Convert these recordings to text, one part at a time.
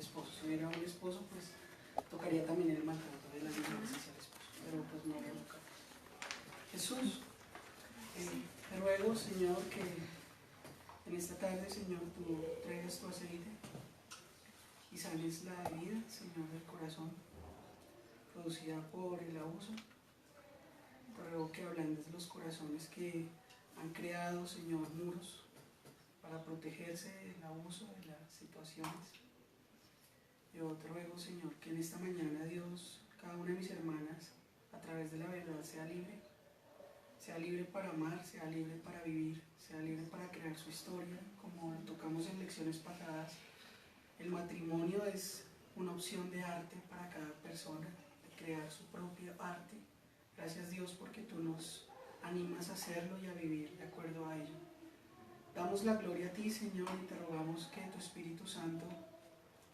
esposo. Si hubiera un esposo, pues tocaría también el maltrato de las mujeres hacia el esposo, pero pues no había nunca. Jesús, te ruego, Señor, que en esta tarde, Señor, tú traigas tu aceite y sanes la herida, Señor, del corazón, producida por el abuso. Te ruego que ablandes los corazones que han creado, Señor, muros para protegerse del abuso, de las situaciones. Yo te ruego, Señor, que en esta mañana, Dios, cada una de mis hermanas, a través de la verdad, sea libre para amar, sea libre para vivir, sea libre para crear su historia, como lo tocamos en lecciones pasadas. El matrimonio es una opción de arte para cada persona, de crear su propio arte. Gracias, Dios, porque tú nos animas a hacerlo y a vivir de acuerdo a ello. Damos la gloria a ti, Señor, y te rogamos que tu Espíritu Santo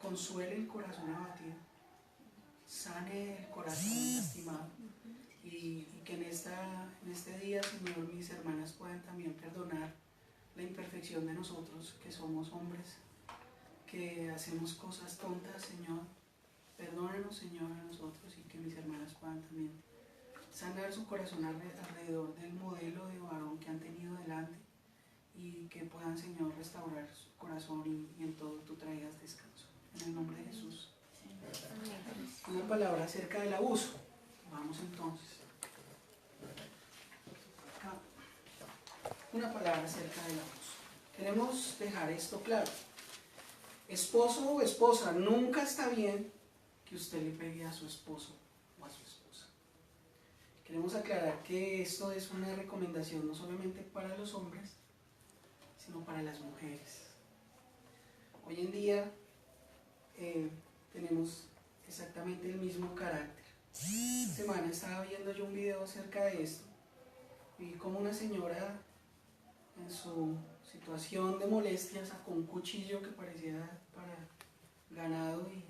consuele el corazón abatido, sane el corazón lastimado, y que en este día, Señor, mis hermanas puedan también perdonar la imperfección de nosotros, que somos hombres, que hacemos cosas tontas, Señor. Perdónanos, Señor, a nosotros, y que mis hermanas puedan también sanar su corazón alrededor del modelo de varón que han tenido delante, y que puedan, Señor, restaurar su corazón y en todo tú traigas descanso. En el nombre de Jesús. Una palabra acerca del abuso. Vamos entonces. Una palabra acerca del abuso. Queremos dejar esto claro. Esposo o esposa, nunca está bien que usted le pegue a su esposo o a su esposa. Queremos aclarar que esto es una recomendación no solamente para los hombres, sino para las mujeres. Hoy en día tenemos exactamente el mismo carácter. Esta semana estaba viendo yo un video acerca de esto, y como una señora en su situación de molestia sacó un cuchillo que parecía para ganado y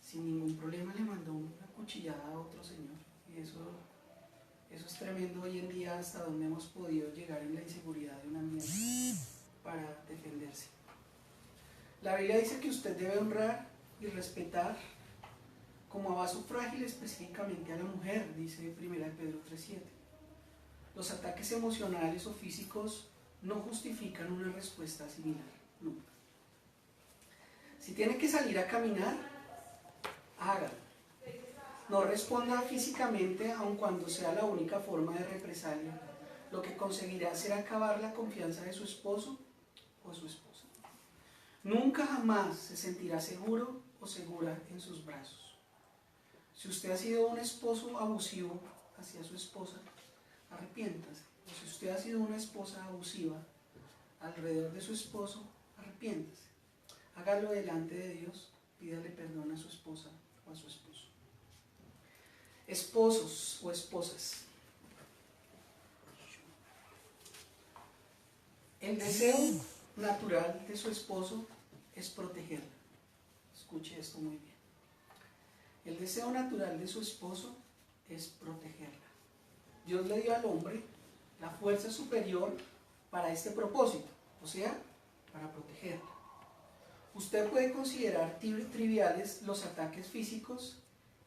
sin ningún problema le mandó una cuchillada a otro señor. Y eso es tremendo hoy en día, hasta donde hemos podido llegar en la inseguridad de un ambiente para defenderse. La Biblia dice que usted debe honrar y respetar como a vaso frágil específicamente a la mujer, dice 1 Pedro 3:7. Los ataques emocionales o físicos no justifican una respuesta similar, nunca. Si tiene que salir a caminar, hágalo. No responda físicamente, aun cuando sea la única forma de represalia. Lo que conseguirá será acabar la confianza de su esposo o su esposa. Nunca jamás se sentirá seguro o segura en sus brazos. Si usted ha sido un esposo abusivo hacia su esposa, arrepiéntase. O si usted ha sido una esposa abusiva alrededor de su esposo, arrepiéntase. Hágalo delante de Dios, pídale perdón a su esposa o a su esposo. Esposos o esposas. El deseo natural de su esposo es protegerla. Escuche esto muy bien. El deseo natural de su esposo es protegerla. Dios le dio al hombre la fuerza superior para este propósito, o sea, para protegerla. Usted puede considerar triviales los ataques físicos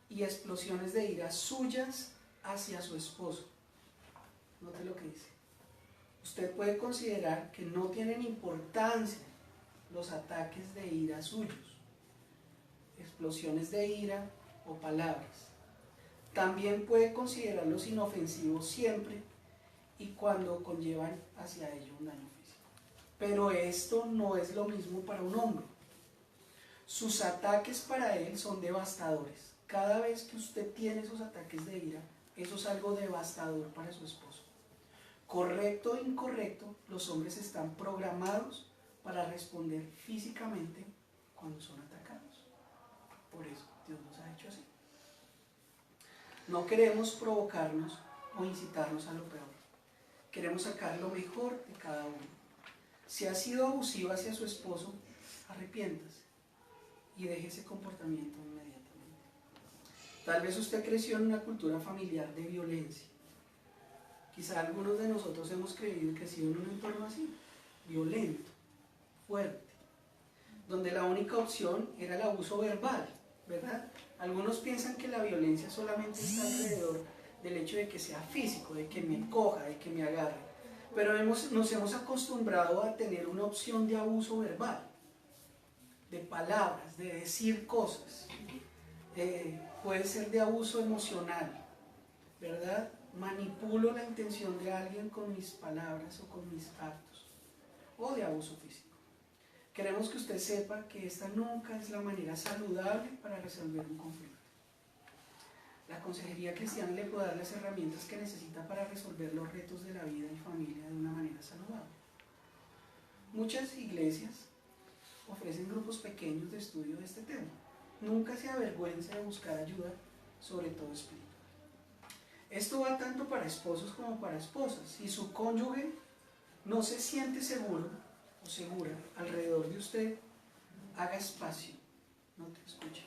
y explosiones de ira suyas hacia su esposo. Note lo que dice. Usted puede considerar que no tienen importancia los ataques de ira suyos, explosiones de ira o palabras. También puede considerarlos inofensivos siempre y cuando conllevan hacia ello un daño físico. Pero esto no es lo mismo para un hombre. Sus ataques para él son devastadores. Cada vez que usted tiene esos ataques de ira, eso es algo devastador para su esposo. Correcto o incorrecto, los hombres están programados para responder físicamente cuando son atacados. Por eso Dios nos ha hecho así. No queremos provocarnos o incitarnos a lo peor. Queremos sacar lo mejor de cada uno. Si ha sido abusiva hacia su esposo, arrepiéntase y deje ese comportamiento inmediatamente. Tal vez usted creció en una cultura familiar de violencia. Quizá algunos de nosotros hemos crecido en un entorno así, violento, fuerte, donde la única opción era el abuso verbal, ¿verdad? Algunos piensan que la violencia solamente está alrededor del hecho de que sea físico, de que me coja, de que me agarre, pero nos hemos acostumbrado a tener una opción de abuso verbal, de palabras, de decir cosas. Puede ser de abuso emocional, ¿verdad? Manipulo la intención de alguien con mis palabras o con mis actos, o de abuso físico. Queremos que usted sepa que esta nunca es la manera saludable para resolver un conflicto. La consejería cristiana le puede dar las herramientas que necesita para resolver los retos de la vida y familia de una manera saludable. Muchas iglesias ofrecen grupos pequeños de estudio de este tema. Nunca se avergüence de buscar ayuda, sobre todo espiritual. Esto va tanto para esposos como para esposas. Si su cónyuge no se siente seguro o segura alrededor de usted, haga espacio, no te escuche.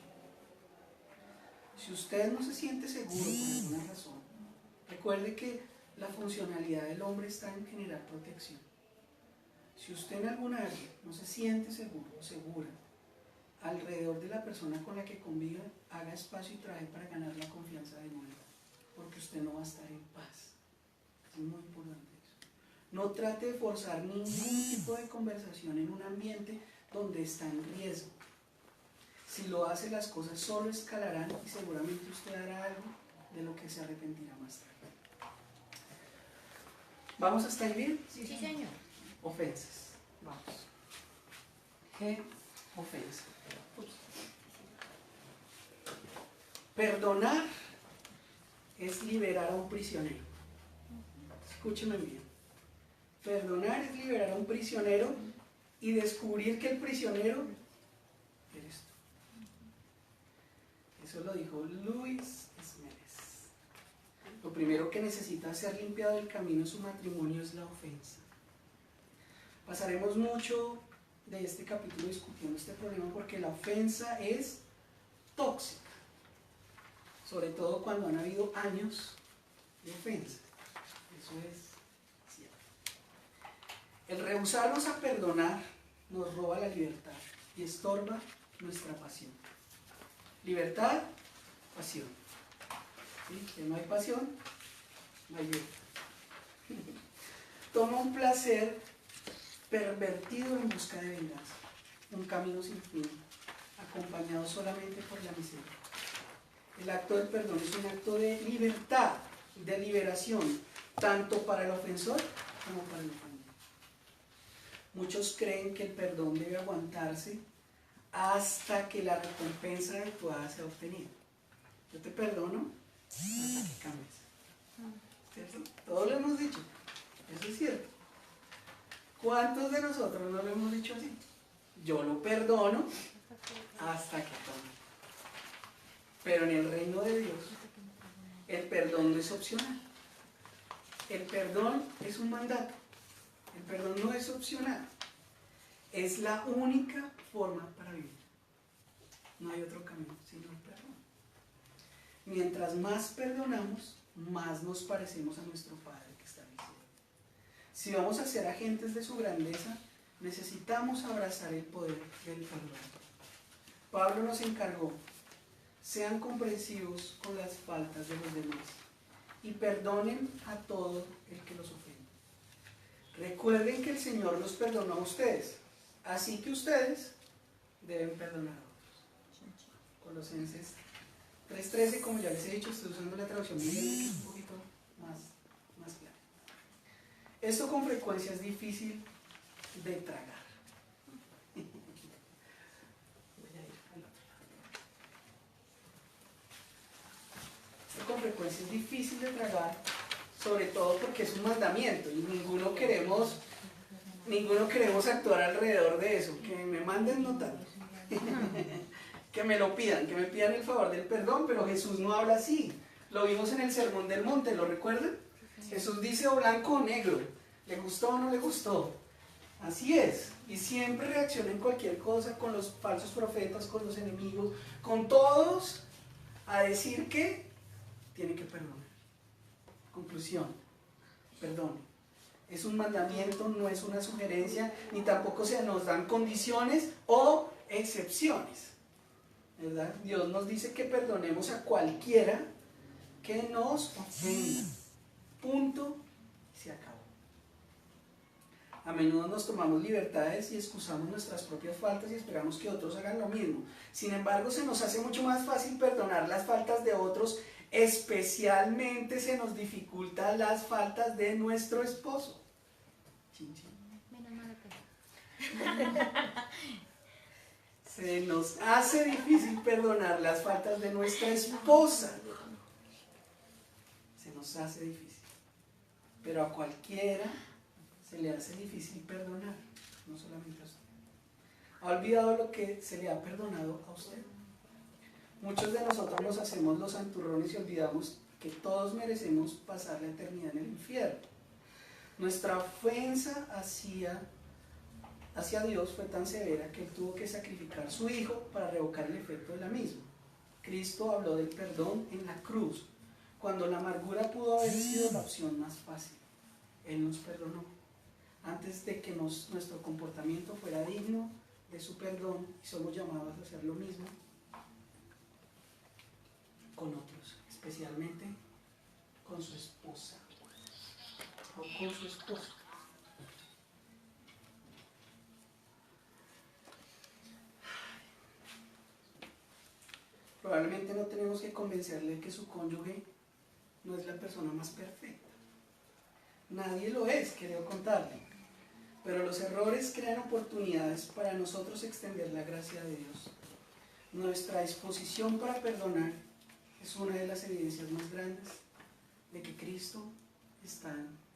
Si usted no se siente seguro por alguna razón, recuerde que la funcionalidad del hombre está en generar protección. Si usted en alguna área no se siente seguro o segura alrededor de la persona con la que conviva, haga espacio y trabaje para ganar la confianza de nuevo, porque usted no va a estar en paz. Es muy importante eso. No trate de forzar ningún tipo de conversación en un ambiente donde está en riesgo. Si lo hace, las cosas solo escalarán y seguramente usted hará algo de lo que se arrepentirá más tarde. ¿Vamos hasta ahí bien? Sí, señor. Ofensas. Vamos. ¿Qué ofensa? Perdonar es liberar a un prisionero. Escúcheme bien. Perdonar es liberar a un prisionero y descubrir que el prisionero eres tú. Eso lo dijo Luis Esmeres. Lo primero que necesita ser limpiado del camino en su matrimonio es la ofensa. Pasaremos mucho de este capítulo discutiendo este problema porque la ofensa es tóxica, sobre todo cuando han habido años de ofensa. Eso es cierto. El rehusarnos a perdonar nos roba la libertad y estorba nuestra pasión. Libertad, pasión. ¿Sí? Si no hay pasión, no hay libertad. Toma un placer pervertido en busca de venganza, un camino sin fin, acompañado solamente por la miseria. El acto del perdón es un acto de libertad, de liberación, tanto para el ofensor como para el ofendido. Muchos creen que el perdón debe aguantarse hasta que la recompensa adecuada sea obtenida. Yo te perdono hasta que cambies. ¿Cierto? Todos lo hemos dicho. Eso es cierto. ¿Cuántos de nosotros no lo hemos dicho así? Yo lo perdono hasta que cambie. Pero en el reino de Dios, el perdón no es opcional. El perdón es un mandato. El perdón no es opcional. Es la única forma para vivir. No hay otro camino sino el perdón. Mientras más perdonamos, más nos parecemos a nuestro Padre que está en el cielo. Si vamos a ser agentes de su grandeza, necesitamos abrazar el poder del perdón. Pablo nos encargó: sean comprensivos con las faltas de los demás y perdonen a todo el que los ofende. Recuerden que el Señor los perdonó a ustedes, así que ustedes deben perdonar a otros. Colosenses 3:13, como ya les he dicho, estoy usando la traducción Biblia, que es un poquito más clara. Esto con frecuencia es difícil de tragar. Con frecuencia es difícil de tragar, sobre todo porque es un mandamiento y ninguno queremos actuar alrededor de eso. Que me manden notar, que me lo pidan, que me pidan el favor del perdón, pero Jesús no habla así. Lo vimos en el Sermón del Monte, ¿lo recuerdan? Jesús dice o blanco o negro, ¿le gustó o no le gustó? Así es, y siempre reacciona en cualquier cosa, con los falsos profetas, con los enemigos, con todos, a decir que tiene que perdonar. Conclusión: perdón. Es un mandamiento, no es una sugerencia, ni tampoco se nos dan condiciones o excepciones, ¿verdad? Dios nos dice que perdonemos a cualquiera que nos ofenda. Punto, se acabó. A menudo nos tomamos libertades y excusamos nuestras propias faltas y esperamos que otros hagan lo mismo. Sin embargo, se nos hace mucho más fácil perdonar las faltas de otros, especialmente se nos dificultan las faltas de nuestro esposo. Chin, chin. Se nos hace difícil perdonar las faltas de nuestra esposa. Se nos hace difícil. Pero a cualquiera se le hace difícil perdonar, no solamente a usted. ¿Ha olvidado lo que se le ha perdonado a usted? Muchos de nosotros nos hacemos los santurrones y olvidamos que todos merecemos pasar la eternidad en el infierno. Nuestra ofensa hacia Dios fue tan severa que Él tuvo que sacrificar a su Hijo para revocar el efecto de la misma. Cristo habló del perdón en la cruz, cuando la amargura pudo haber sido la opción más fácil. Él nos perdonó antes de que nuestro comportamiento fuera digno de su perdón, y somos llamados a hacer lo mismo con otros, especialmente con su esposa o con su esposo. Probablemente no tenemos que convencerle que su cónyuge no es la persona más perfecta. Nadie lo es, quiero contarle. Pero los errores crean oportunidades para nosotros extender la gracia de Dios. Nuestra disposición para perdonar es una de las evidencias más grandes de que Cristo está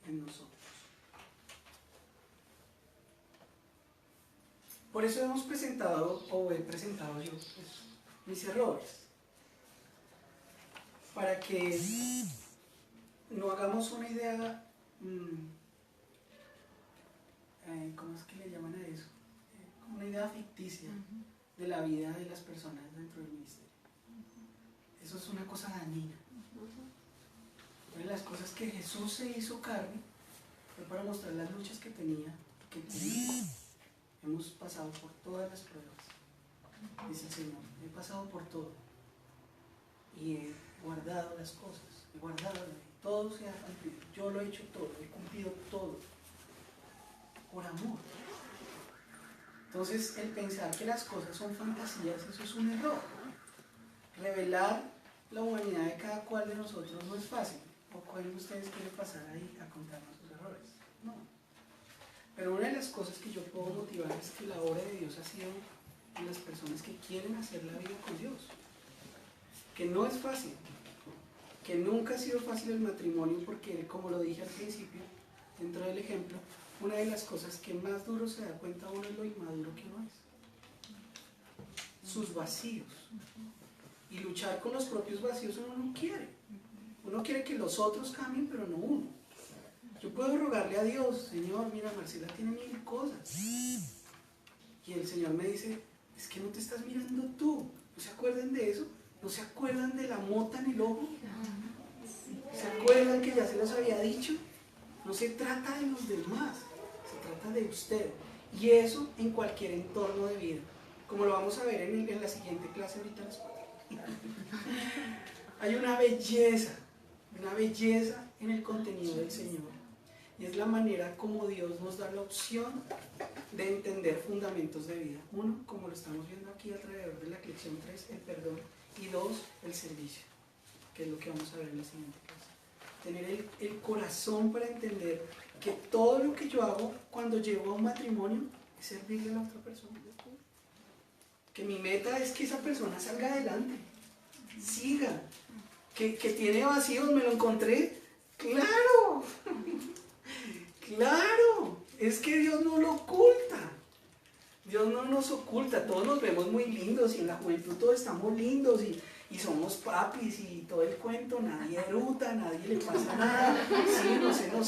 en nosotros. Por eso he presentado yo mis errores, para que no hagamos una idea, ¿cómo es que le llaman a eso? Como una idea ficticia de la vida de las personas dentro del ministerio. Eso es una cosa dañina. Una de las cosas que Jesús se hizo carne fue para mostrar las luchas que tenía, que tenemos. Hemos pasado por todas las pruebas, dice el Señor. He pasado por todo y he guardado las cosas, he guardado la ley. Todo se ha cumplido. Yo lo he hecho todo, he cumplido todo por amor. Entonces, el pensar que las cosas son fantasías, eso es un error. Revelar la humanidad de cada cual de nosotros no es fácil. ¿O cuál de ustedes quiere pasar ahí a contarnos sus errores? No. Pero una de las cosas que yo puedo motivar es que la obra de Dios ha sido en las personas que quieren hacer la vida con Dios. Que no es fácil. Que nunca ha sido fácil el matrimonio porque, como lo dije al principio, dentro del ejemplo, una de las cosas que más duro se da cuenta uno es lo inmaduro que uno es. Sus vacíos. Y luchar con los propios vacíos uno no quiere. Uno quiere que los otros cambien, pero no uno. Yo puedo rogarle a Dios, Señor, mira, Marcela tiene 1000 cosas. Y el Señor me dice, es que no te estás mirando tú. ¿No se acuerdan de eso? ¿No se acuerdan de la mota en el ojo? ¿Se acuerdan que ya se los había dicho? No se trata de los demás, se trata de usted. Y eso en cualquier entorno de vida. Como lo vamos a ver en la siguiente clase ahorita a las 4. Hay una belleza en el contenido del Señor. Y es la manera como Dios nos da la opción de entender fundamentos de vida. Uno, como lo estamos viendo aquí alrededor de la lección 3, el perdón. Y 2, el servicio, que es lo que vamos a ver en la siguiente clase. Tener el corazón para entender que todo lo que yo hago cuando llego a un matrimonio es servirle a la otra persona. Que mi meta es que esa persona salga adelante, siga. Que tiene vacíos, me lo encontré. ¡Claro! ¡Claro! Es que Dios no lo oculta. Dios no nos oculta. Todos nos vemos muy lindos y en la juventud todos estamos lindos y somos papis y todo el cuento. Nadie eruta, nadie le pasa nada. Sí, no se nos...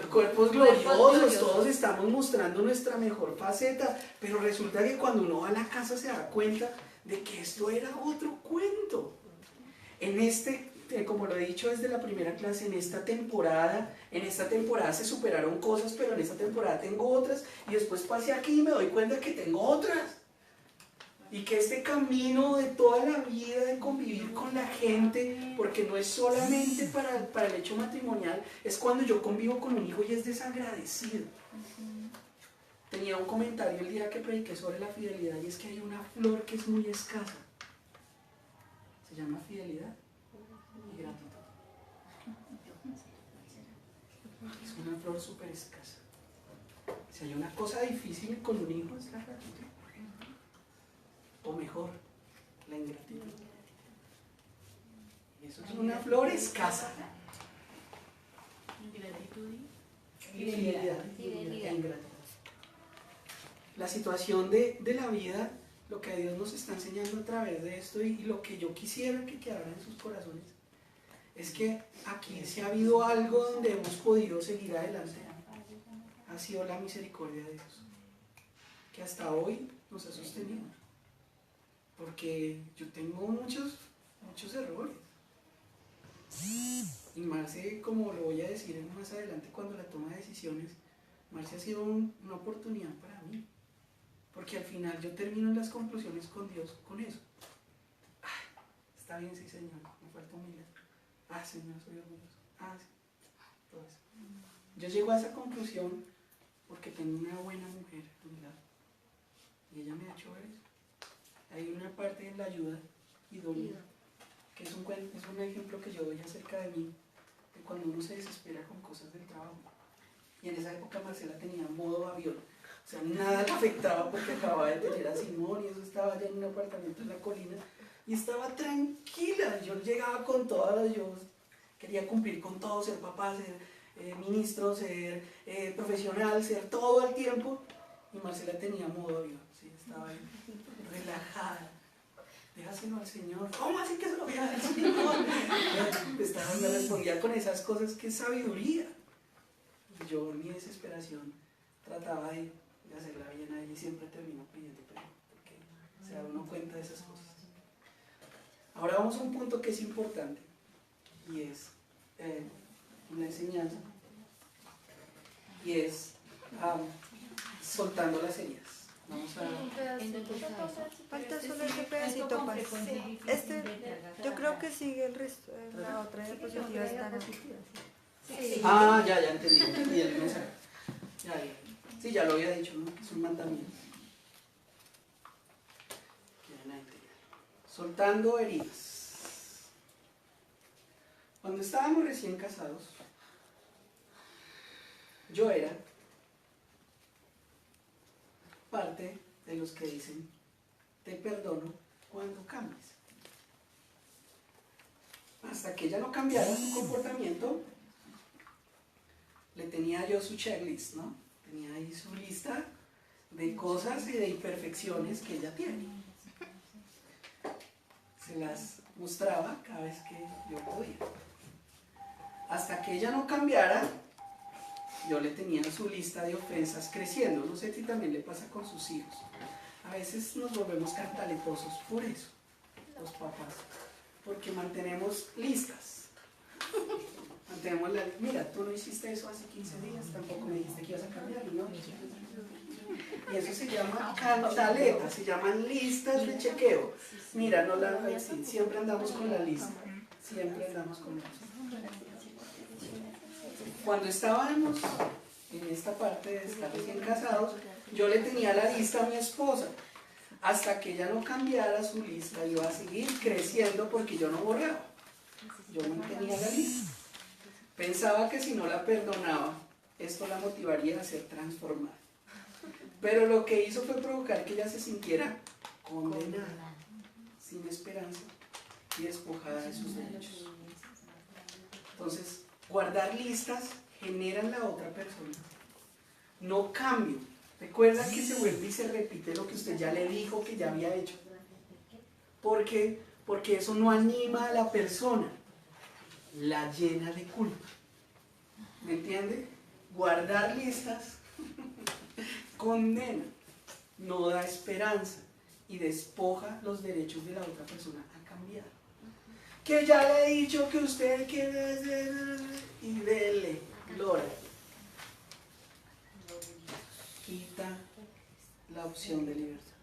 Cuerpos gloriosos. Todos estamos mostrando nuestra mejor faceta. Pero resulta que cuando uno va a la casa se da cuenta de que esto era otro cuento. Como lo he dicho desde la primera clase, en esta temporada se superaron cosas, pero en esta temporada tengo otras, y después pasé aquí y me doy cuenta que tengo otras. Y que este camino de toda la vida de convivir con la gente, porque no es solamente para el hecho matrimonial, es cuando yo convivo con un hijo y es desagradecido. Tenía un comentario el día que prediqué sobre la fidelidad y es que hay una flor que es muy escasa. Se llama fidelidad y gratitud. Es una flor súper escasa. Si hay una cosa difícil con un hijo es la gratitud. O mejor, la ingratitud. Y eso es una flor escasa. Ingratitud y Fidelidad e ingratitud. La situación de la vida, lo que Dios nos está enseñando a través de esto y lo que yo quisiera que quedara en sus corazones, es que aquí si ha habido algo donde hemos podido seguir adelante, ha sido la misericordia de Dios, que hasta hoy nos ha sostenido. Porque yo tengo muchos errores. Y Marce, como lo voy a decir más adelante cuando la toma de decisiones, Marce ha sido una oportunidad para mí. Porque al final yo termino en las conclusiones con Dios con eso. Ay, está bien, sí, Señor, me falta humildad. Ah, Señor, soy orgulloso. Ah, sí, todo eso. Yo llego a esa conclusión porque tengo una buena mujer a mi lado. Y ella me ha hecho ver eso. Hay una parte en la ayuda idónea, que es un ejemplo que yo doy acerca de mí, de cuando uno se desespera con cosas del trabajo. Y en esa época Marcela tenía modo avión. O sea, nada le afectaba porque acababa de tener a Simón y eso estaba allá en un apartamento en la colina y estaba tranquila. Yo llegaba con todo, yo quería cumplir con todo, ser papá, ser ministro, ser profesional, ser todo al tiempo. Y Marcela tenía modo avión, ¿sí? Estaba ahí, relajada. Déjaselo al Señor. ¿Cómo así que se lo voy a dar al Señor? Me respondía con esas cosas que es sabiduría. Y yo en mi desesperación trataba de hacerla bien a ella y siempre termino pidiendo perdón, porque se da uno cuenta de esas cosas. Ahora vamos a un punto que es importante y es una enseñanza y es soltando las heridas. Vamos a... Falta solo ese pedacito para yo creo que sigue el resto, la otra diapositiva está Ah, ya entendí. Y el mensaje. Ya. Sí, ya lo había dicho, ¿no? Es un mandamiento. Soltando heridas. Cuando estábamos recién casados, yo era parte de los que dicen, te perdono cuando cambies. Hasta que ella no cambiara su comportamiento, le tenía yo su checklist, ¿no? Tenía ahí su lista de cosas y de imperfecciones que ella tiene. Se las mostraba cada vez que yo podía. Hasta que ella no cambiara, yo le tenía su lista de ofensas creciendo. No sé si también le pasa con sus hijos. A veces nos volvemos cantaletosos por eso, los papás, porque mantenemos listas. Mantenemos mira, tú no hiciste eso hace 15 días, tampoco me dijiste que ibas a cambiar, ¿no? Y eso se llama cantaleta, se llaman listas de chequeo. Mira, no sí, siempre andamos con la lista, siempre andamos con la lista. Cuando estábamos en esta parte de estar recién casados, yo le tenía la lista a mi esposa. Hasta que ella no cambiara su lista, iba a seguir creciendo porque yo no borraba. Yo mantenía la lista. Pensaba que si no la perdonaba, esto la motivaría a ser transformada. Pero lo que hizo fue provocar que ella se sintiera condenada, sin esperanza y despojada de sus derechos. Entonces, guardar listas genera en la otra persona no cambio. Recuerda que se vuelve y se repite lo que usted ya le dijo que ya había hecho. ¿Por qué? Porque eso no anima a la persona, la llena de culpa. ¿Me entiende? Guardar listas condena, no da esperanza y despoja los derechos de la otra persona a cambiar. Que ya le he dicho que usted quiere hacer y dele, gloria. Quita la opción de libertad.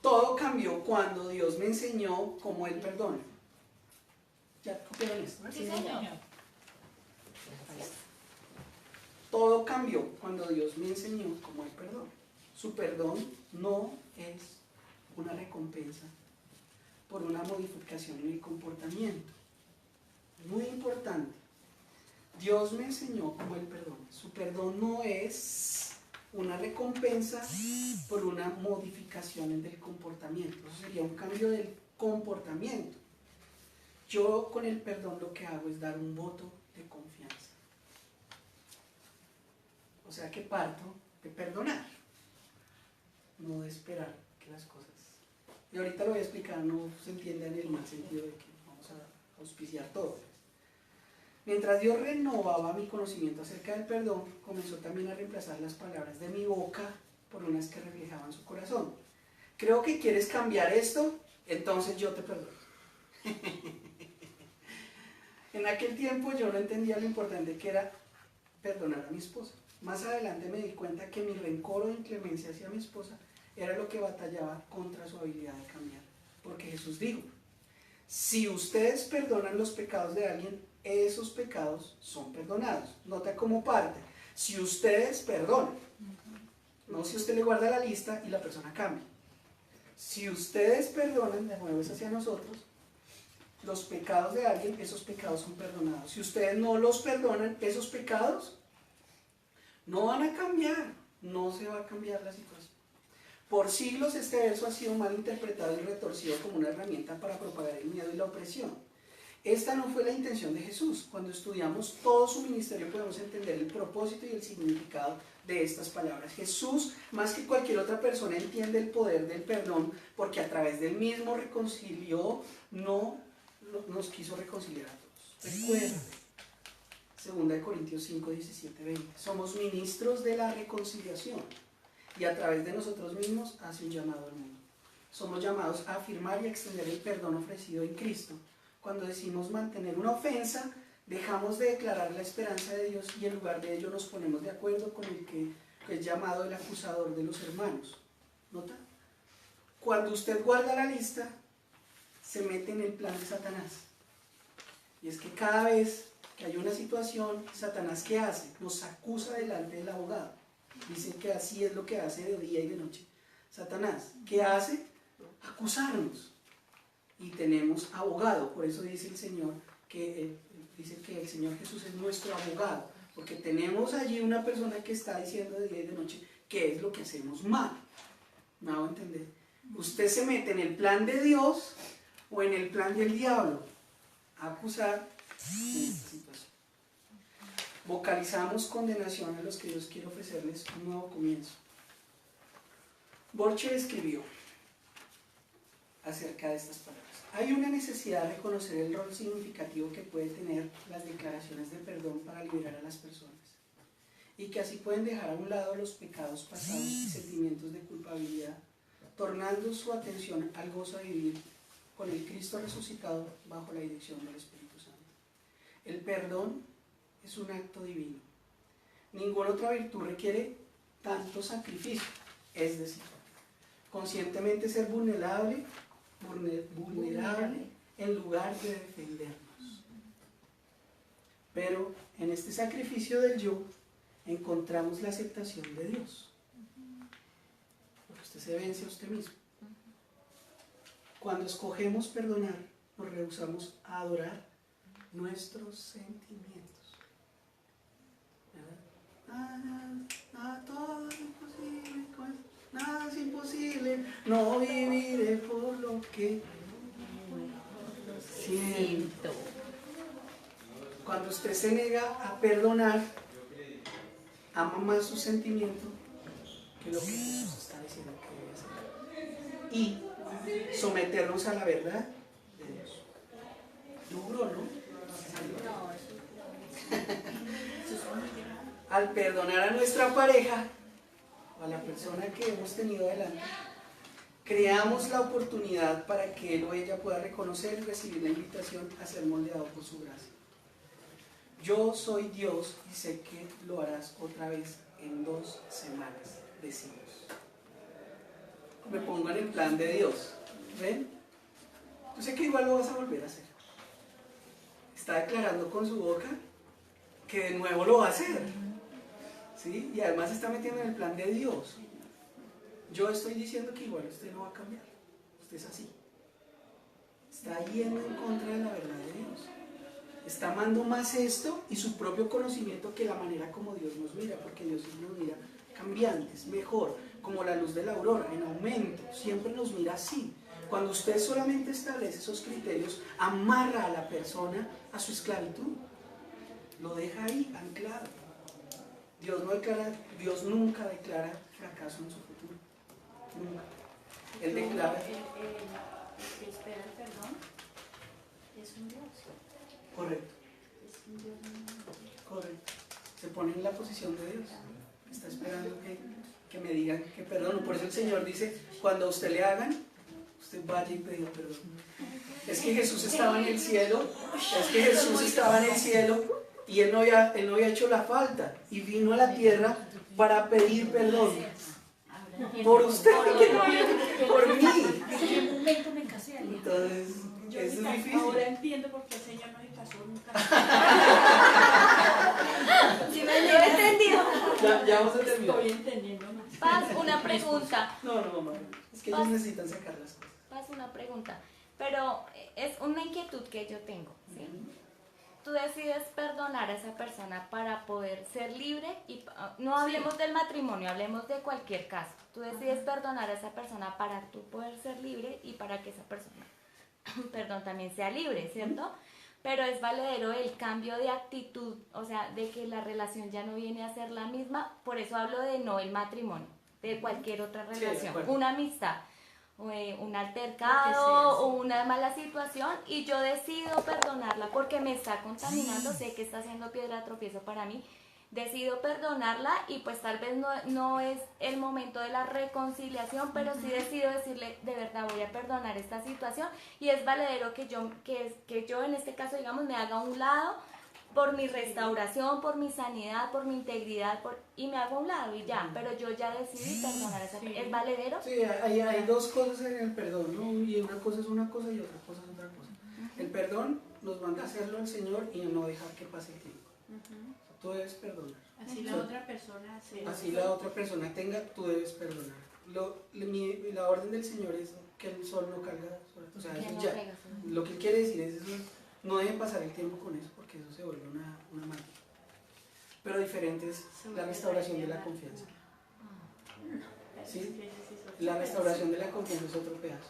Todo cambió cuando Dios me enseñó cómo Él perdona. ¿Ya copiaron esto? ¿Verdad? Sí, señor. Ahí está. Todo cambió cuando Dios me enseñó cómo Él perdona. Su perdón no es una recompensa por una modificación en el comportamiento. Muy importante. Dios me enseñó cómo Él perdona. Su perdón no es una recompensa por una modificación en el comportamiento. Eso sería un cambio del comportamiento. Yo con el perdón lo que hago es dar un voto de confianza. O sea que parto de perdonar, no de esperar que las cosas... Y ahorita lo voy a explicar, no se entienda en el mal sentido de que vamos a auspiciar todo. Mientras Dios renovaba mi conocimiento acerca del perdón, comenzó también a reemplazar las palabras de mi boca por unas que reflejaban su corazón. Creo que quieres cambiar esto, entonces yo te perdono. En aquel tiempo yo no entendía lo importante que era perdonar a mi esposa. Más adelante me di cuenta que mi rencor o inclemencia hacia mi esposa era lo que batallaba contra su habilidad de cambiar. Porque Jesús dijo, si ustedes perdonan los pecados de alguien, esos pecados son perdonados. Nota como parte, si ustedes perdonan, no si usted le guarda la lista y la persona cambia. Si ustedes perdonan, de nuevo es hacia nosotros, los pecados de alguien, esos pecados son perdonados. Si ustedes no los perdonan, esos pecados no van a cambiar, no se va a cambiar la situación. Por siglos este verso ha sido mal interpretado y retorcido como una herramienta para propagar el miedo y la opresión. Esta no fue la intención de Jesús. Cuando estudiamos todo su ministerio podemos entender el propósito y el significado de estas palabras. Jesús, más que cualquier otra persona, entiende el poder del perdón porque a través del mismo reconcilió, no nos quiso reconciliar a todos. Recuerda, 2 Corintios 5, 17, 20. Somos ministros de la reconciliación y a través de nosotros mismos hace un llamado al mundo. Somos llamados a afirmar y a extender el perdón ofrecido en Cristo. Cuando decimos mantener una ofensa, dejamos de declarar la esperanza de Dios y en lugar de ello nos ponemos de acuerdo con el que es llamado el acusador de los hermanos. ¿Nota? Cuando usted guarda la lista, se mete en el plan de Satanás. Y es que cada vez que hay una situación, Satanás, ¿qué hace? Nos acusa delante del abogado. Dicen que así es lo que hace de día y de noche. Satanás, ¿qué hace? Acusarnos. Y tenemos abogado, por eso dice el Señor dice que el Señor Jesús es nuestro abogado, porque tenemos allí una persona que está diciendo de día y de noche qué es lo que hacemos mal. ¿Me hago entender? Usted se mete en el plan de Dios o en el plan del diablo a acusar en esta situación. Vocalizamos condenación a los que Dios quiere ofrecerles un nuevo comienzo. Borcher escribió acerca de estas palabras. Hay una necesidad de reconocer el rol significativo que puede tener las declaraciones de perdón para liberar a las personas y que así pueden dejar a un lado los pecados pasados y sentimientos de culpabilidad, tornando su atención al gozo de vivir con el Cristo resucitado bajo la dirección del Espíritu Santo. El perdón es un acto divino. Ninguna otra virtud requiere tanto sacrificio, es decir, conscientemente ser vulnerable en lugar de defendernos. Pero en este sacrificio del yo encontramos la aceptación de Dios. Porque usted se vence a usted mismo. Cuando escogemos perdonar, nos rehusamos a adorar nuestros sentimientos. Todo es imposible, nada es imposible, no viviré por lo que siento. Cuando usted se niega a perdonar, ama más su sentimiento que lo que Jesús está diciendo que debe hacer. Y someternos a la verdad de Dios. Duro, ¿no? Al perdonar a nuestra pareja o a la persona que hemos tenido delante, creamos la oportunidad para que él o ella pueda reconocer y recibir la invitación a ser moldeado por su gracia. Yo soy Dios y sé que lo harás otra vez en 2 semanas, decimos. me pongo en el plan de Dios. ¿Ven? Yo sé que igual lo vas a volver a hacer. Está declarando con su boca que de nuevo lo va a hacer. ¿Sí? Y además se está metiendo en el plan de Dios. Yo estoy diciendo que igual usted no va a cambiar. Usted es así. Está yendo en contra de la verdad de Dios. Está amando más esto y su propio conocimiento que la manera como Dios nos mira, porque Dios nos mira cambiantes, mejor, como la luz de la aurora, en aumento, siempre nos mira así. Cuando usted solamente establece esos criterios, amarra a la persona a su esclavitud, lo deja ahí anclado. Dios nunca declara fracaso en su futuro, nunca. Él declara... El que espera el perdón es un Dios. Correcto. Es un Dios muy... Correcto. Se pone en la posición de Dios. Está esperando que me digan que perdono. Por eso el Señor dice, cuando a usted le hagan, usted vaya y pida perdón. Es que Jesús estaba en el cielo, y él no había hecho la falta y vino a la tierra para pedir perdón. Por usted, por mí. ¿En qué momento me casé? Entonces, es difícil. Ahora entiendo por qué el Señor no se casó nunca. Sí, lo he entendido. Ya vamos a terminar. Estoy entendiendo más. Paz, una pregunta. No, mamá. Es que ellos necesitan sacar las cosas. Paz, una pregunta. Pero es una inquietud que yo tengo, ¿sí? Tú decides perdonar a esa persona para poder ser libre y no hablemos del matrimonio, hablemos de cualquier caso. Tú decides perdonar a esa persona para tú poder ser libre y para que esa persona, perdón, también sea libre, ¿cierto? Pero es valedero el cambio de actitud, o sea, de que la relación ya no viene a ser la misma. Por eso hablo de no el matrimonio, de cualquier otra relación, una amistad, un altercado o una mala situación, y yo decido perdonarla porque me está contaminando, sé que está haciendo piedra de tropiezo para mí, decido perdonarla y pues tal vez no es el momento de la reconciliación, pero sí decido decirle, de verdad voy a perdonar esta situación, y es valedero que yo en este caso, digamos, me haga a un lado por mi restauración, por mi sanidad, por mi integridad, y me hago a un lado y ya, pero yo ya decidí perdonar a esa persona. ¿Es valedero? Sí, hay dos cosas en el perdón, ¿no? Y una cosa es una cosa y otra cosa es otra cosa. El perdón nos manda a hacerlo al Señor y no dejar que pase el tiempo. Tú debes perdonar. Así la otra persona se... Así la otra persona tenga, tú debes perdonar. La orden del Señor es que el sol no caiga sobre ti. O sea, Que eso no ya. pegas, ¿no? Lo que él quiere decir es eso, no dejen pasar el tiempo con eso, porque eso se vuelve una magia. Pero diferente es la restauración de la confianza. ¿Sí? La restauración de la confianza es otro pedazo.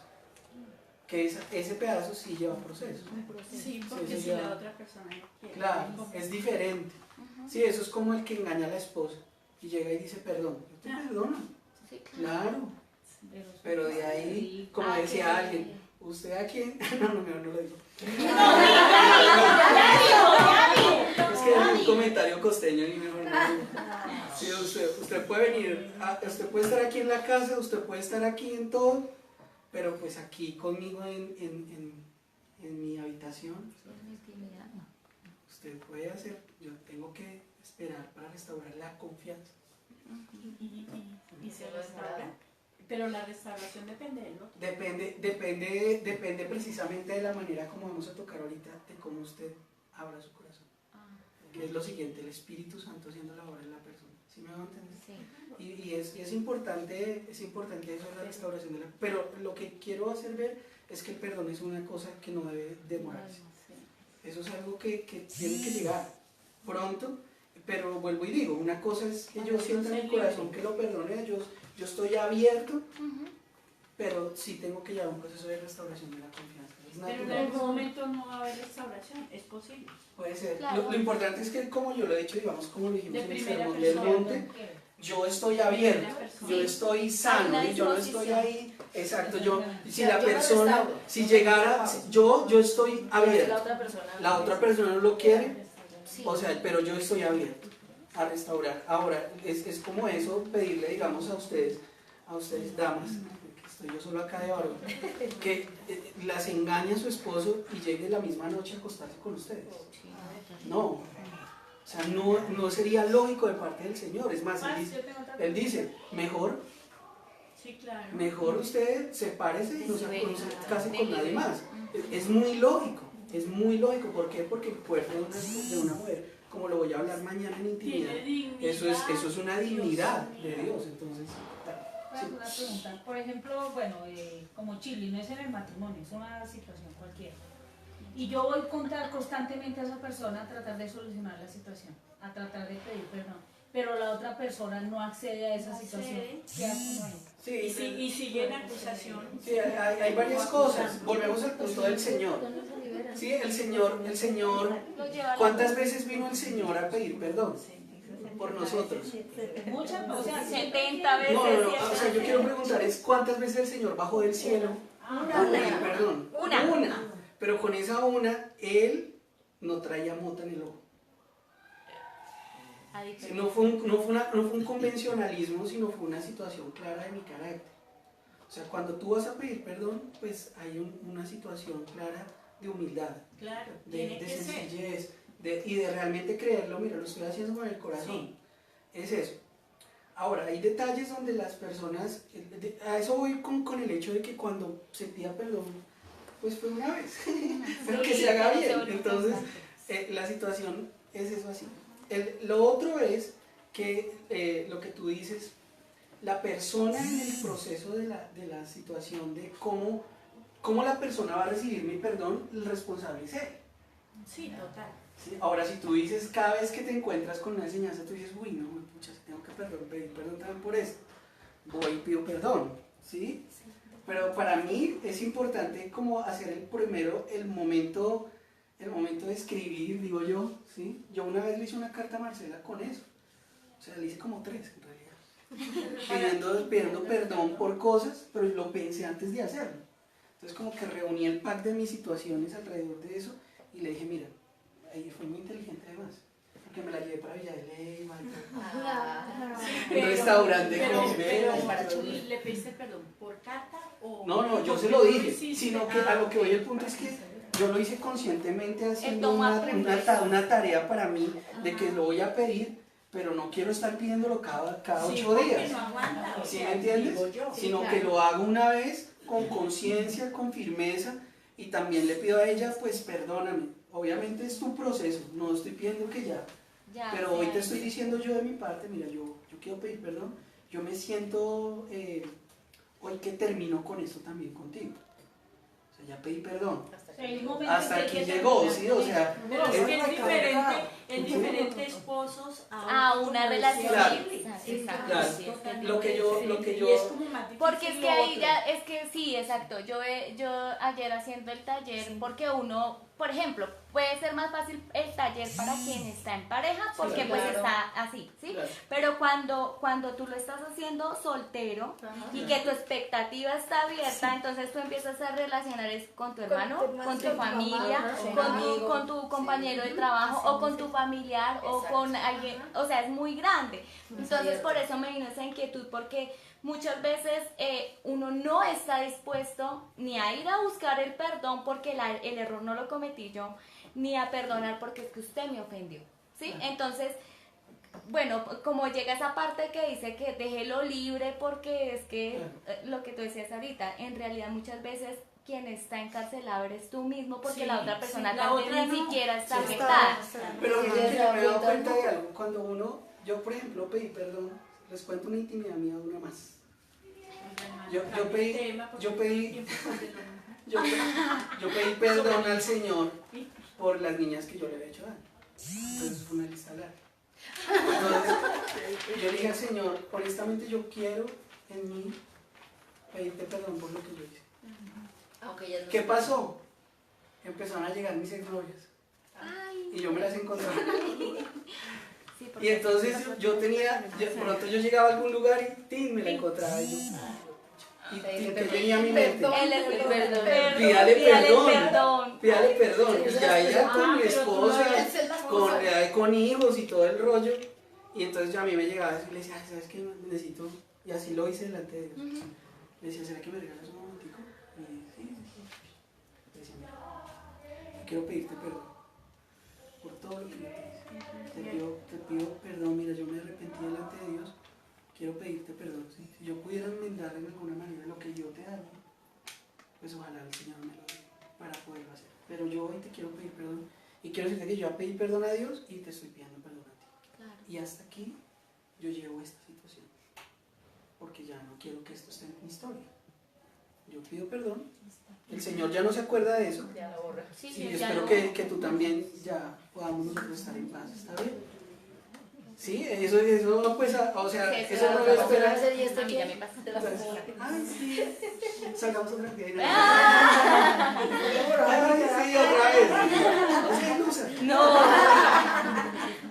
Que ese pedazo sí lleva proceso. Sí, porque eso si lleva... la otra persona quiere... Claro, es diferente. Sí, eso es como el que engaña a la esposa y llega y dice perdón. Yo te perdono. Sí, Claro. Pero de ahí, como decía alguien, ¿usted a quién? No, mejor no lo digo. Es que es un comentario costeño y mejor no lo digo. Sí, usted puede venir, usted puede estar aquí en la casa, usted puede estar aquí en todo, pero pues aquí conmigo en mi habitación, usted puede hacer, yo tengo que esperar para restaurar la confianza. Y se restaura. Pero la restauración depende del otro. Depende precisamente de la manera como vamos a tocar ahorita, de cómo usted abra su corazón. Que es lo siguiente, el Espíritu Santo haciendo la obra en la persona. ¿Sí me va a entender? Sí. Y es importante eso de la restauración de la... Pero lo que quiero hacer ver es que el perdón es una cosa que no debe demorarse. Eso es algo que tiene que llegar pronto, pero vuelvo y digo, una cosa es que yo sienta en mi corazón que lo perdone, yo estoy abierto, pero sí tengo que llevar un proceso de restauración de la confianza. Pero en algún momento no va a haber restauración, es posible. Puede ser. Claro. Lo importante es que, como yo lo he dicho, digamos, como lo dijimos De en el primera sermón del persona. monte, yo estoy abierto, yo estoy sano, Hay una y yo no estoy disposición. ahí, exacto, yo, si Ya, la yo me persona, restauro. si llegara, yo estoy abierto, la otra persona no lo quiere, Sí. o sea, pero yo estoy abierto a restaurar. Ahora, es como eso, pedirle, digamos, a ustedes damas, que estoy yo solo acá de varón, que las engañe a su esposo y llegue la misma noche a acostarse con ustedes. No, o sea, no sería lógico de parte del Señor. Es más, él dice, mejor Sí, claro. Mejor usted sepárese y no se case con nadie más. Ujú. Es muy lógico. ¿Por qué? Porque el cuerpo de una mujer, como lo voy a hablar mañana en intimidad, Tiene dignidad. eso es una dignidad de Dios. Entonces, Una pregunta, por ejemplo, bueno, como Chile, no es en el matrimonio, es una situación cualquiera. Y yo voy constantemente a esa persona a tratar de solucionar la situación, a tratar de pedir perdón, pero la otra persona no accede a esa situación. ¿Qué hace uno ahí? Y sigue la acusación. sí, hay varias cosas. Volvemos al punto del Señor. Sí, el Señor, Lo lleva a la ¿cuántas veces vino el Señor a pedir perdón por nosotros? Muchas, o sea, 70 veces. No, o sea, yo quiero preguntar es ¿cuántas veces el Señor bajó del cielo a pedir perdón? Una. Pero con esa una, Él no traía mota en el ojo. Sí, no fue un convencionalismo, sino fue una situación clara de mi carácter. O sea, cuando tú vas a pedir perdón, pues hay una situación clara de humildad, Claro, de tiene que ser. sencillez, y de realmente creerlo. Mira, lo estoy haciendo con el corazón. Es eso. Ahora, hay detalles donde las personas, a eso voy con el hecho de que cuando se pida perdón, pues fue una vez, pero que se haga bien. Entonces, la situación es eso así. Lo otro es que lo que tú dices, la persona en el proceso de la situación de cómo la persona va a recibir mi perdón, el responsable es él. Sí, total. ¿Sí? Ahora, si tú dices, cada vez que te encuentras con una enseñanza, tú dices, uy, no, pucha, tengo que pedir perdón también por esto, voy y pido perdón, ¿sí? Pero para mí es importante como hacer el momento de escribir, digo yo, ¿sí? Yo una vez le hice una carta a Marcela con eso, o sea, le hice como 3 en realidad, pidiendo perdón por cosas, pero lo pensé antes de hacerlo. Entonces como que reuní el pack de mis situaciones alrededor de eso y le dije, mira, ahí fue muy inteligente además, porque me la llevé para Villa de Leyva y todo. Un restaurante con velas. ¿Tú le pediste perdón por carta o...? No, yo se lo dije, sino que a lo que voy el punto es que yo lo hice conscientemente haciendo una tarea para mí de que lo voy a pedir, pero no quiero estar pidiéndolo cada 8 días. No aguanta, ¿Sí me entiendes? Sino que lo hago una vez con conciencia, con firmeza, y también le pido a ella, pues perdóname. Obviamente es tu proceso, no estoy pidiendo que ya. Pero hoy te estoy diciendo yo de mi parte, mira, yo quiero pedir perdón, yo me siento hoy que termino con esto también contigo. O sea, ya pedí perdón. Hasta aquí llegó, ¿sí? O sea, pero es que es diferente esposos a una relación. Claro. Exacto. Claro. Lo que yo Y es como más difícil. Porque es que ahí ya, es que sí, exacto. Yo ayer haciendo el taller, porque uno, por ejemplo, puede ser más fácil el taller para quien está en pareja, porque Sí, pues claro. está así, ¿sí? Claro. Pero cuando tú lo estás haciendo soltero y que tu expectativa está abierta, entonces tú empiezas a relacionar con tu hermano, con tu familia, con tu compañero de trabajo o con tu familiar o con alguien, o sea, es muy grande. Entonces por eso me vino esa inquietud, porque muchas veces uno no está dispuesto ni a ir a buscar el perdón porque el error no lo cometí yo, ni a perdonar porque es que usted me ofendió, ¿sí? Entonces, bueno, como llega esa parte que dice que déjelo libre porque es que lo que tú decías ahorita, en realidad muchas veces quien está encarcelado eres tú mismo porque la otra persona la también otra ni no. siquiera está Sí, afectada. Pero mira que yo me he dado cuenta de algo, cuando yo por ejemplo pedí perdón, les cuento una intimidad mía, una más. Yo pedí perdón al Señor por las niñas que yo le había hecho daño. Entonces fue una lista larga. Entonces yo le dije al Señor, honestamente yo quiero en mí pedirte perdón por lo que yo hice. ¿Qué pasó? Empezaron a llegar mis exnovias y yo me las encontraba. Sí, porque Y entonces pronto yo llegaba a algún lugar y ¡tin! Me la encontraba y yo. Y que tenía mi mente. Él es el perdón. Pídale perdón. perdón. Pídale perdón. Y ya ella con mi esposa, con hijos y todo el rollo. Y entonces yo a mí me llegaba y le decía, ¿sabes qué? Necesito. Y así lo hice delante de Dios. Le decía, ¿será que me regalas un momentico? Y sí. Le decía, mira, quiero pedirte perdón por todo lo que yo te hice. Te pido perdón, mira, yo me arrepentí delante de Dios quiero pedirte perdón. ¿Sí? Si yo pudiera enmendar en alguna manera lo que yo te hago, pues ojalá el Señor me lo dé para poderlo hacer. Pero yo hoy te quiero pedir perdón y quiero decirte que yo ya pedí perdón a Dios y te estoy pidiendo perdón a ti. Claro. Y hasta aquí yo llevo esta situación, porque ya no quiero que esto esté en mi historia. Yo pido perdón, el Señor ya no se acuerda de eso. Ya la borra. Sí, Y ya espero no- que tú también ya podamos nosotros estar en paz, ¿está bien? Sí, eso pues, o sea, Sí, eso no lo espera. A mí ya me pasa. Ay, sí, salgamos otra vez. ¡Ah! Ay, sí, otra vez. O sea, no sé. No.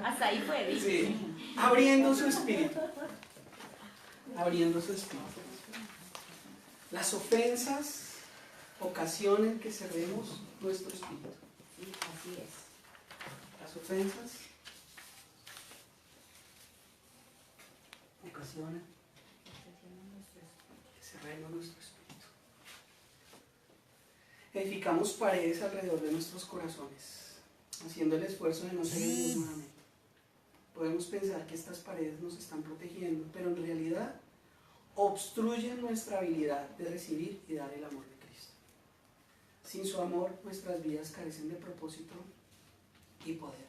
Hasta ahí fue, ¿viste? Sí, abriendo su espíritu. Abriendo su espíritu. Las ofensas ocasionan que cerremos nuestro espíritu. Sí, así es. Las ofensas ocasionan que cerremos nuestro espíritu. Edificamos paredes alrededor de nuestros corazones, haciendo el esfuerzo de no ser heridos nuevamente. Podemos pensar que estas paredes nos están protegiendo, pero en realidad obstruyen nuestra habilidad de recibir y dar el amor de Cristo. Sin su amor, nuestras vidas carecen de propósito y poder.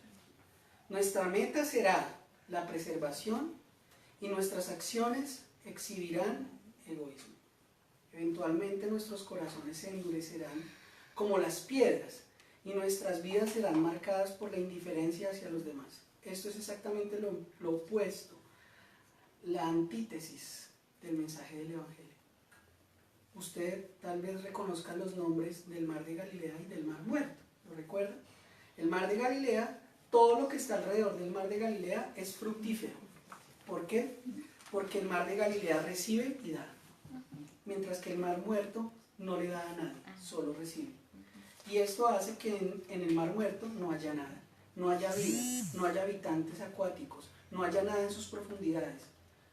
Nuestra meta será la preservación y nuestras acciones exhibirán egoísmo. Eventualmente nuestros corazones se endurecerán como las piedras y nuestras vidas serán marcadas por la indiferencia hacia los demás. Esto es exactamente lo opuesto, la antítesis del mensaje del Evangelio. Usted tal vez reconozca los nombres del mar de Galilea y del mar muerto, ¿lo recuerda? El mar de Galilea, todo lo que está alrededor del mar de Galilea es fructífero. ¿Por qué? Porque el mar de Galilea recibe y da, mientras que el mar muerto no le da a nadie, solo recibe. Y esto hace que en el mar muerto no haya nada, no haya vida, no haya habitantes acuáticos, no haya nada en sus profundidades,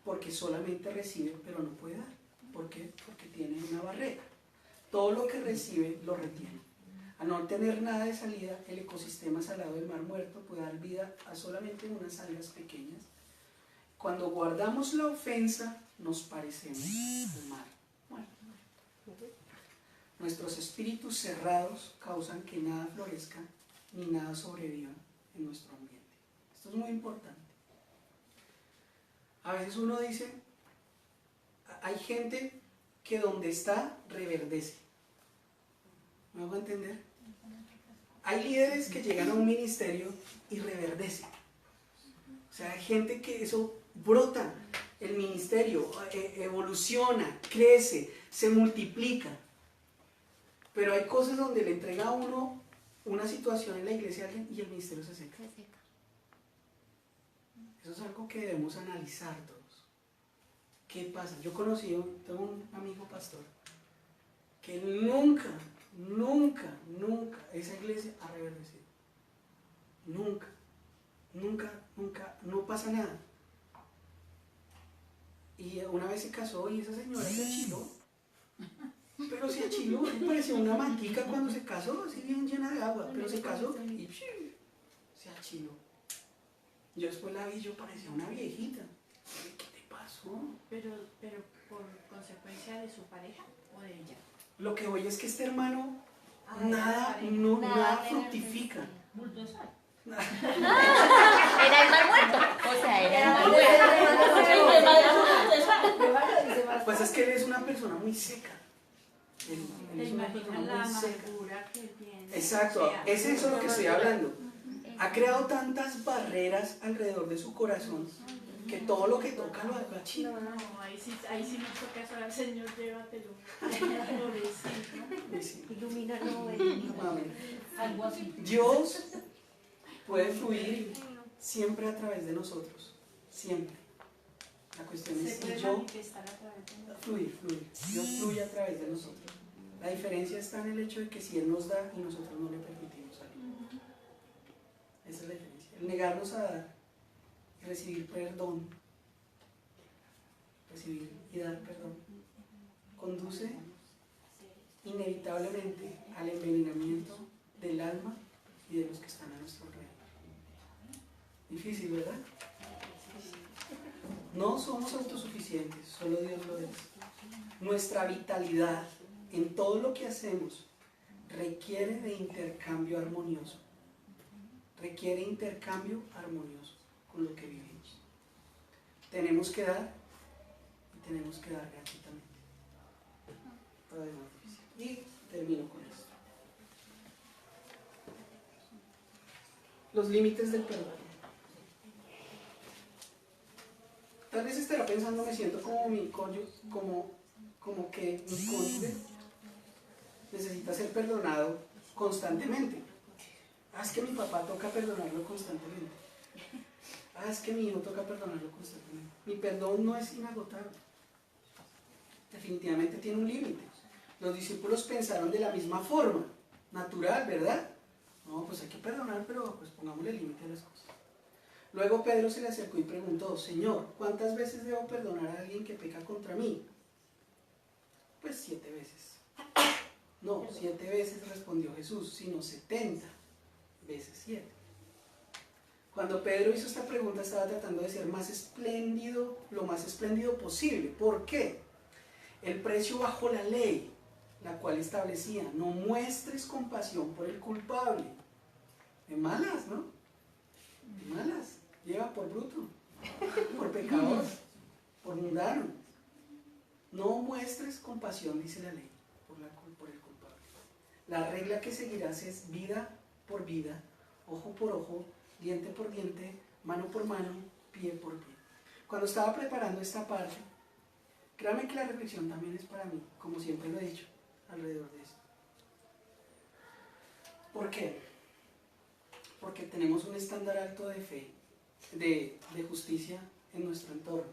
porque solamente recibe pero no puede dar. ¿Por qué? Porque tiene una barrera. Todo lo que recibe lo retiene. Al no tener nada de salida, el ecosistema salado del mar muerto puede dar vida a solamente unas algas pequeñas. Cuando guardamos la ofensa, nos parecemos al mar muerto. Nuestros espíritus cerrados causan que nada florezca ni nada sobreviva en nuestro ambiente. Esto es muy importante. A veces uno dice, hay gente que donde está reverdece. ¿Me hago entender? Hay líderes que llegan a un ministerio y reverdecen. O sea, hay gente que eso brota, el ministerio evoluciona, crece, se multiplica. Pero hay cosas donde le entrega a uno una situación en la iglesia a alguien y el ministerio se seca. Eso es algo que debemos analizar todos. ¿Qué pasa? Yo tengo un amigo pastor que nunca esa iglesia ha reverdecido. Nunca, no pasa nada. Y una vez se casó y esa señora se achiló. Pero se achiló, me pareció una mantica cuando se casó, así bien llena de agua, pero se casó y se achiló. Yo después la vi, yo parecía una viejita. ¿Qué te pasó? Pero por consecuencia de su pareja o de ella. Lo que voy es que este hermano Nada nada fructifica. Bulldozer. Era el mar muerto. O sea, era el mar muerto. Pues es que él es una persona muy seca. Él Te es una imaginas persona la muy seca. amargura que tiene. Exacto, O sea, es eso lo que estoy hablando. Ha creado tantas barreras alrededor de su corazón que todo lo que toca lo achina. No, ahí sí nos toca eso al Señor, llévatelo. Pobrecito. Sí. Ilumínalo, Amén. Algo así. Dios puede fluir siempre a través de nosotros, siempre. La cuestión es Se si puede yo manifestar a través de nosotros. fluir. Dios fluye a través de nosotros. La diferencia está en el hecho de que si Él nos da y nosotros no le permitimos salir. Esa es la diferencia. El negarnos a dar y recibir perdón, recibir y dar perdón, conduce inevitablemente al envenenamiento del alma y de los que están a nuestro alrededor. Difícil, ¿verdad? No somos autosuficientes, solo Dios lo es. Nuestra vitalidad en todo lo que hacemos requiere de intercambio armonioso. Requiere intercambio armonioso con lo que vivimos. Tenemos que dar y tenemos que dar gratuitamente. Todavía más difícil. Y termino con esto. Los límites del perdón. Tal vez estará pensando, me siento como mi cónyuge, como que mi cónyuge necesita ser perdonado constantemente. Es que mi papá toca perdonarlo constantemente. Es que mi hijo toca perdonarlo constantemente. Mi perdón no es inagotable. Definitivamente tiene un límite. Los discípulos pensaron de la misma forma, natural, ¿verdad? No, pues hay que perdonar, pero pues pongámosle límite a las cosas. Luego Pedro se le acercó y preguntó, Señor, ¿cuántas veces debo perdonar a alguien que peca contra mí? Pues 7 veces. No, 7 veces respondió Jesús, sino 70 veces 7. Cuando Pedro hizo esta pregunta estaba tratando de ser más espléndido, lo más espléndido posible. ¿Por qué? El precio bajo la ley, la cual establecía, no muestres compasión por el culpable. De malas, ¿no? De malas. Lleva por bruto, por pecador, por mundano. No muestres compasión, dice la ley, por el culpable. La regla que seguirás es vida por vida, ojo por ojo, diente por diente, mano por mano, pie por pie. Cuando estaba preparando esta parte, créanme que la reflexión también es para mí, como siempre lo he dicho, alrededor de esto. ¿Por qué? Porque tenemos un estándar alto de fe, de justicia en nuestro entorno.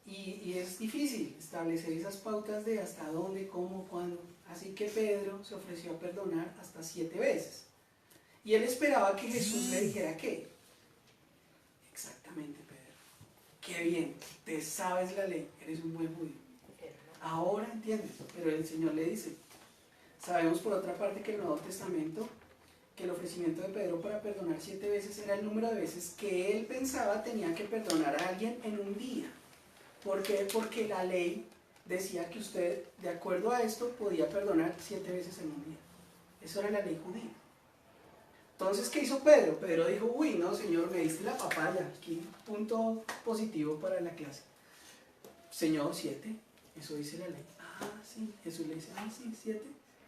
Y es difícil establecer esas pautas de hasta dónde, cómo, cuándo. Así que Pedro se ofreció a perdonar hasta 7 veces. Y él esperaba que Jesús le dijera ¿qué? Exactamente, Pedro. Qué bien, te sabes la ley, eres un buen judío. Ahora entiendes, pero el Señor le dice, sabemos por otra parte que el Nuevo Testamento, que el ofrecimiento de Pedro para perdonar 7 veces era el número de veces que él pensaba tenía que perdonar a alguien en un día. ¿Por qué? Porque la ley decía que usted, de acuerdo a esto, podía perdonar 7 veces en un día. Eso era la ley judía. Entonces, ¿qué hizo Pedro? Pedro dijo, uy, no, Señor, me diste la papaya. Aquí, punto positivo para la clase. Señor, 7, eso dice la ley. Sí. Jesús le dice, sí, 7.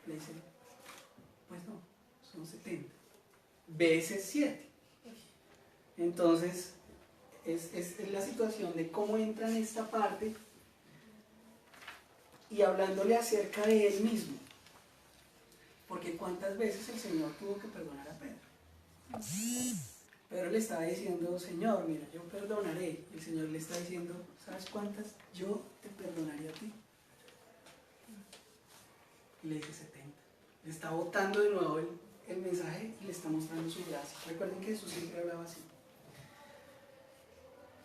Le dice, pues no, son 70. Veces 7. Entonces, es la situación de cómo entra en esta parte y hablándole acerca de él mismo. Porque cuántas veces el Señor tuvo que perdonar a Pedro. Pedro le estaba diciendo, Señor, mira, yo perdonaré. El Señor le está diciendo, ¿sabes cuántas? Yo te perdonaré a ti. Y le dice 70. Le está botando de nuevo el mensaje y le está mostrando su gracia. Recuerden que Jesús siempre hablaba así.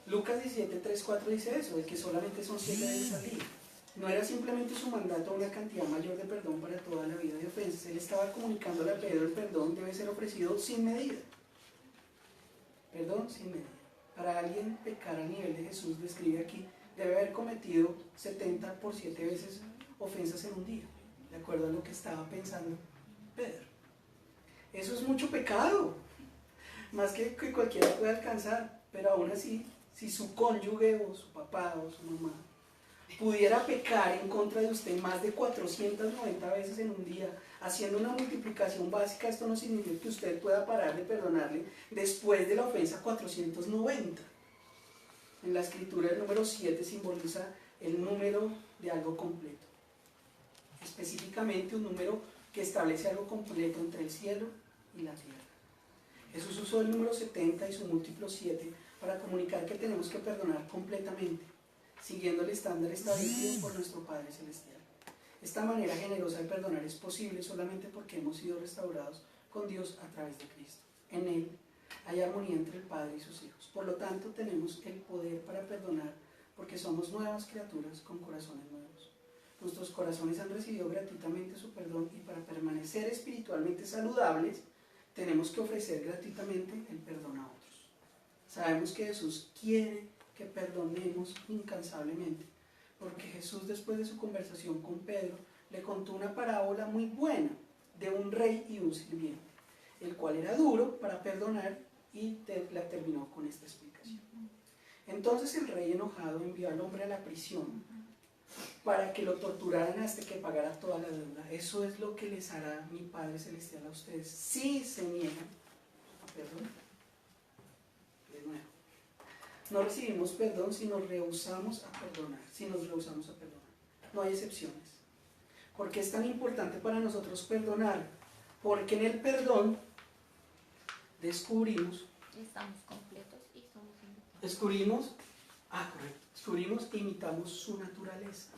Lucas 17, 3, 4 dice eso, de que solamente son 7 veces al día. No era simplemente su mandato una cantidad mayor de perdón para toda la vida de ofensas. Él estaba comunicándole a Pedro el perdón debe ser ofrecido sin medida. Perdón sin medida. Para alguien pecar al nivel de Jesús, describe aquí, debe haber cometido 70 por 7 veces ofensas en un día, de acuerdo a lo que estaba pensando Pedro. Eso es mucho pecado, más que cualquiera puede alcanzar, pero aún así, si su cónyuge o su papá o su mamá pudiera pecar en contra de usted más de 490 veces en un día, haciendo una multiplicación básica, esto no significa que usted pueda parar de perdonarle después de la ofensa 490. En la escritura el número 7 simboliza el número de algo completo. Específicamente un número que establece algo completo entre el cielo y la tierra. Jesús usó el número 70 y su múltiplo 7 para comunicar que tenemos que perdonar completamente, siguiendo el estándar establecido por nuestro Padre Celestial. Esta manera generosa de perdonar es posible solamente porque hemos sido restaurados con Dios a través de Cristo. En Él hay armonía entre el Padre y sus hijos. Por lo tanto, tenemos el poder para perdonar porque somos nuevas criaturas con corazones nuevos. Nuestros corazones han recibido gratuitamente su perdón y para permanecer espiritualmente saludables, tenemos que ofrecer gratuitamente el perdón a otros. Sabemos que Jesús quiere que perdonemos incansablemente, porque Jesús, después de su conversación con Pedro, le contó una parábola muy buena de un rey y un sirviente, el cual era duro para perdonar y la terminó con esta explicación. Entonces el rey, enojado, envió al hombre a la prisión para que lo torturaran hasta que pagara toda la deuda. Eso es lo que les hará mi Padre Celestial a ustedes si se niegan a perdonar. De nuevo, no recibimos perdón si nos rehusamos a perdonar, No hay excepciones. ¿Por qué es tan importante para nosotros perdonar? Porque en el perdón descubrimos Estamos completos y somos invitados. Descubrimos e imitamos su naturaleza.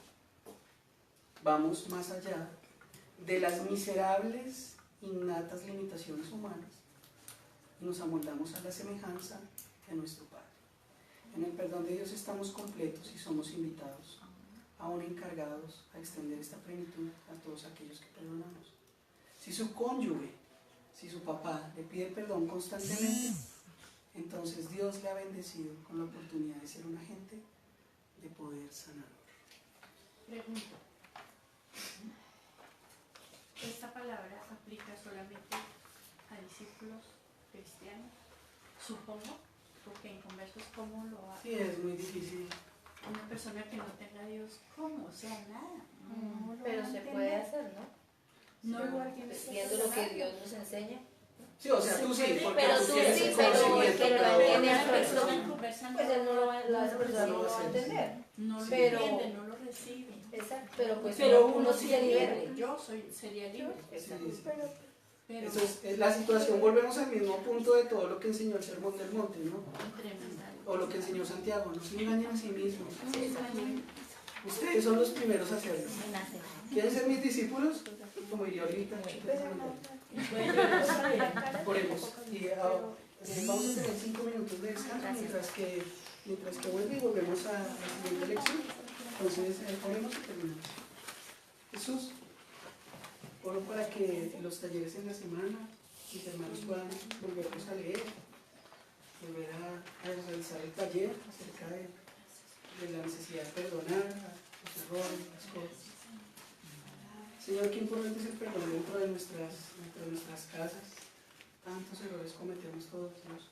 Vamos más allá de las miserables, innatas limitaciones humanas y nos amoldamos a la semejanza de nuestro Padre. En el perdón de Dios estamos completos y somos invitados, aún encargados, a extender esta plenitud a todos aquellos que perdonamos. Si su cónyuge, si su papá le pide perdón constantemente, entonces Dios le ha bendecido con la oportunidad de ser un agente de poder sanador. Pregunta. ¿Esta palabra aplica solamente a discípulos cristianos? Supongo, porque en conversos, ¿cómo lo hace? Sí, es muy difícil. Una persona que no tenga a Dios, ¿cómo? O sea, nada. No lo Pero va a se entender. puede hacer, ¿no? No Sí. igual tienes que Siguiendo lo que perdonarlo. Dios nos enseña. Sí, o sea, tú sí, porque Pero tú tú tienes sí, el pero conocimiento, que lo pero entiende Una a persona conversando Pues él no lo va, la no persona no lo va a Sí. entender. no lo pero- entiende, no lo recibe. Exacto. Pero pues Pero uno uno sí sería se libre. libera. Yo sería libre. Exacto. Sí, sí. Pero Eso es la situación, volvemos al mismo punto de todo lo que enseñó el Sermón del Monte, ¿no? tremenda. O lo que enseñó Santiago, no se engañen a sí mismos. Sí, exacto. Ustedes son los primeros a hacerlo. En hacer. ¿Quieren ser mis discípulos? Como diría ahorita. Oremos. Y vamos a tener 5 minutos de descanso mientras que vuelve y volvemos a la siguiente lección. Entonces, oremos y terminamos. Jesús, oro para que los talleres en la semana, mis hermanos puedan volverlos a leer, volver a realizar el taller acerca de la necesidad de perdonar los errores, las cosas. Señor, qué importante es el perdón dentro de nuestras casas. Tantos errores cometemos todos, Dios.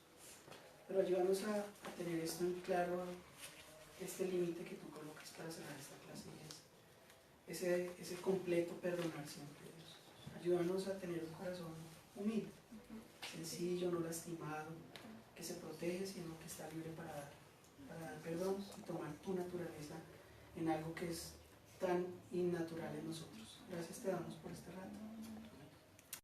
Pero ayúdanos a tener esto en claro, este límite que tú colocas para cerrar esta clase. Ese completo perdonar siempre, Dios. Ayúdanos a tener un corazón humilde, sencillo, no lastimado, que se protege, sino que está libre para dar perdón y tomar tu naturaleza en algo que es tan innatural en nosotros. Gracias te damos por este rato.